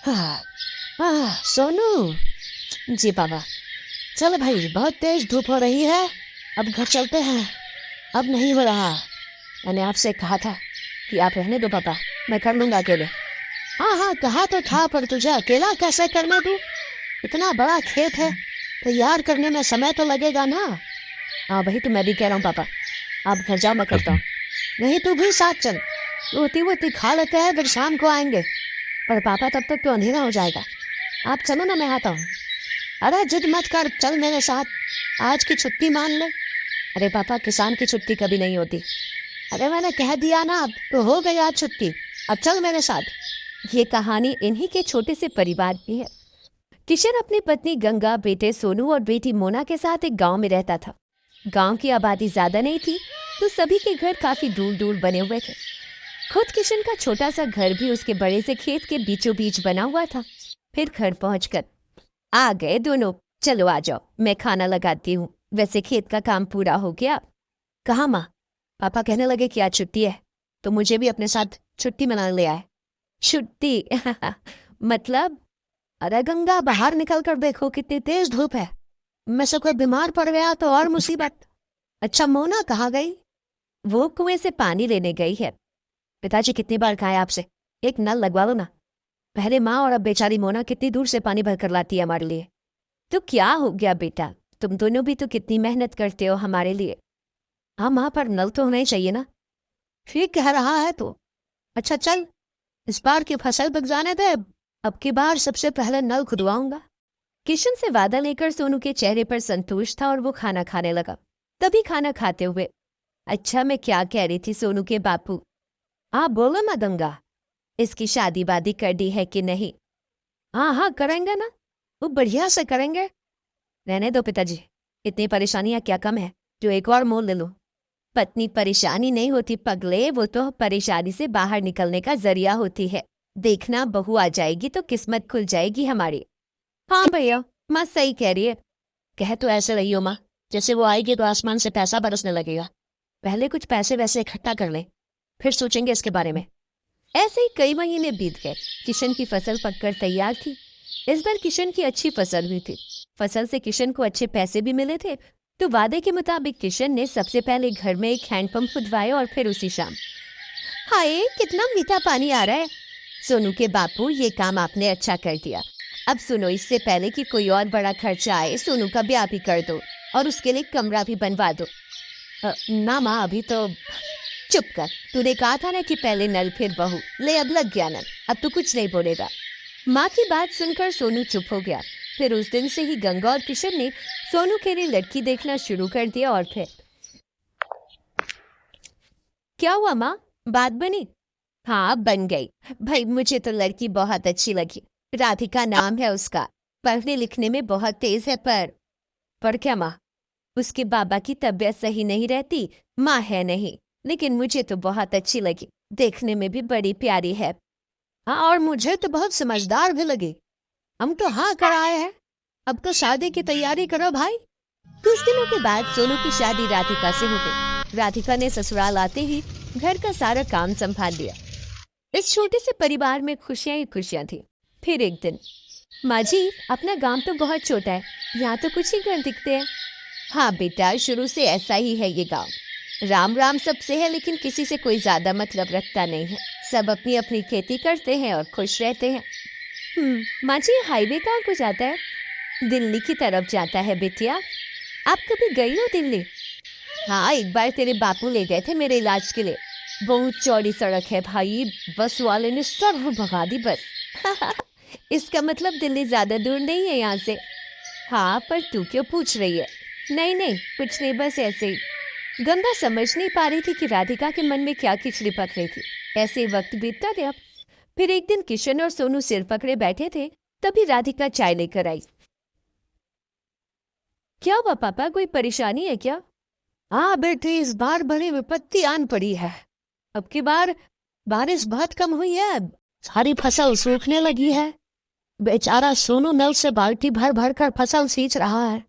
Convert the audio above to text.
हाँ, सोनू। जी पापा। चलो भाई, बहुत तेज धूप हो रही है, अब घर चलते हैं। अब नहीं हो रहा। मैंने आपसे कहा था कि आप रहने दो पापा, मैं कर लूंगा अकेले। हाँ हाँ, कहा तो था, पर तुझे अकेला कैसे करने दूँ? इतना बड़ा खेत है, तैयार करने में समय तो लगेगा ना। हाँ वही तो मैं भी कह रहा हूँ पापा, आप घर जाओ, मैं करता हूँ। नहीं तू भी साथ चल, रोटी वोटी खा लेते हैं, फिर शाम को आएंगे। पर पापा तब तक तो अंधेरा हो जाएगा। आप चलो ना, मैं आता हूँ। अरे जिद मत कर, चल मेरे साथ। आज की छुट्टी मान ले। अरे पापा, किसान की छुट्टी कभी नहीं होती। अरे मैंने कह दिया ना, अब तो हो गई आज छुट्टी। अब चल मेरे साथ। ये कहानी इन्हीं के छोटे से परिवार की है। किशन अपनी पत्नी गंगा, बेटे सोनू और बेटी मोना के साथ एक गांव में रहता था। गांव की आबादी ज्यादा नहीं थी, तो सभी के घर काफी दूर दूर बने हुए थे। खुद किशन का छोटा सा घर भी उसके बड़े से खेत के बीचों बीच बना हुआ था। फिर घर पहुंचकर आ गए दोनों। चलो आ जाओ, मैं खाना लगाती हूँ। वैसे खेत का काम पूरा हो गया। कहाँ माँ? पापा कहने लगे कि आज छुट्टी है, तो मुझे भी अपने साथ छुट्टी मनाने ले आए। छुट्टी? मतलब? अरे गंगा, बाहर निकल कर देखो, कितनी तेज धूप है। मैं से कोई बीमार पड़ गया तो और मुसीबत। अच्छा मोना कहाँ गई? वो कुएं से पानी लेने गई है। पिताजी कितनी बार कहा है आपसे, एक नल लगवा लो ना। पहले माँ और अब बेचारी मोना कितनी दूर से पानी भर कर लाती है हमारे लिए। तो क्या हो गया बेटा, तुम दोनों भी तो कितनी मेहनत करते हो हमारे लिए। हाँ माँ, पर नल तो होना ही चाहिए ना। ठीक कह रहा है तो। अच्छा चल, इस बार की फसल पक जाने दे, अब की बार सबसे पहले नल खुदवाऊंगा। किशन से वादा लेकर सोनू के चेहरे पर संतोष था और वो खाना खाने लगा। तभी खाना खाते हुए, अच्छा मैं क्या कह रही थी सोनू के बापू, आप बोलो ना गंगा, इसकी शादी वादी कर दी है कि नहीं? हाँ हाँ करेंगे ना, वो बढ़िया से करेंगे। रहने दो पिताजी, इतनी परेशानियां क्या कम है जो एक और मोल ले लो। पत्नी परेशानी नहीं होती पगले, वो तो परेशानी से बाहर निकलने का जरिया होती है। देखना बहू आ जाएगी तो किस्मत खुल जाएगी हमारी। हाँ भैया, माँ सही कह रही है। कह तो ऐसे रही हो माँ, जैसे वो आएगी तो आसमान से पैसा बरसने लगेगा। पहले कुछ पैसे वैसे इकट्ठा कर ले, फिर सोचेंगे इसके बारे में। ऐसे ही कई महीने बीत गए। किशन की फसल पककर तैयार थी। इस बार किशन की अच्छी फसल हुई थी। फसल से किशन को अच्छे पैसे भी मिले थे। तो वादे के मुताबिक किशन ने सबसे पहले घर में एक हैंडपंप खुदवाया और फिर उसी शाम। हाय कितना मीठा पानी आ रहा है। सोनू के बापू, ये काम आपने अच्छा कर दिया। अब सुनो, इससे पहले कि कोई और बड़ा खर्चा आए, सोनू का ब्याह भी कर दो और उसके लिए कमरा भी बनवा दो। ना माँ, अभी तो। चुप कर, तूने कहा था ना कि पहले नल फिर बहू। ले अब लग गया नल, अब तो कुछ नहीं बोलेगा। माँ की बात सुनकर सोनू चुप हो गया। फिर उस दिन से ही गंगा और किशन ने सोनू के लिए लड़की देखना शुरू कर दिया। और फिर क्या हुआ माँ, बात बनी? हाँ बन गई। भाई मुझे तो लड़की बहुत अच्छी लगी। राधिका नाम है उसका। पढ़ने लिखने में बहुत तेज है, पर क्या माँ, उसके बाबा की तबीयत सही नहीं रहती। माँ है नहीं, लेकिन मुझे तो बहुत अच्छी लगी। देखने में भी बड़ी प्यारी है। हाँ, और मुझे तो बहुत समझदार भी लगी। हम तो हाँ कर आए हैं, अब तो शादी की तैयारी करो भाई। कुछ दिनों के बाद सोनू की शादी राधिका से हो गई। राधिका ने ससुराल आते ही घर का सारा काम संभाल लिया। इस छोटे से परिवार में खुशियां ही खुशियां थी। फिर एक दिन, माँ जी, अपना गांव तो बहुत छोटा है, यहाँ तो कुछ ही घर दिखते हैं। हाँ बेटा, शुरू से ऐसा ही है ये गांव। राम राम सबसे है, लेकिन किसी से कोई ज्यादा मतलब रखता नहीं है। सब अपनी अपनी खेती करते हैं और खुश रहते हैं। माँ जी, हाईवे कहाँ को जाता है? दिल्ली की तरफ जाता है बिटिया। आप कभी गई हो दिल्ली? हाँ, एक बार तेरे बापू ले गए थे मेरे इलाज के लिए। बहुत चौड़ी सड़क है भाई, बस वाले ने सर भगा दी बस। इसका मतलब दिल्ली ज्यादा दूर नहीं है यहाँ से। हाँ, पर तू क्यों पूछ रही है? नहीं नहीं, कुछ नहीं, बस ऐसे ही। गंगा समझ नहीं पा रही थी कि राधिका के मन में क्या खिचड़ी पक रही थी। ऐसे ही वक्त बीतता गया। फिर एक दिन किशन और सोनू सिर पकड़े बैठे थे, तभी राधिका चाय लेकर आई। क्या हुआ पापा, कोई परेशानी है क्या? हाँ बेटी, इस बार बड़ी विपत्ति आन पड़ी है। अब की बार बारिश बहुत कम हुई है, सारी फसल सूखने लगी है। बेचारा सोनू नल से बाल्टी भर भर कर फसल सींच रहा है।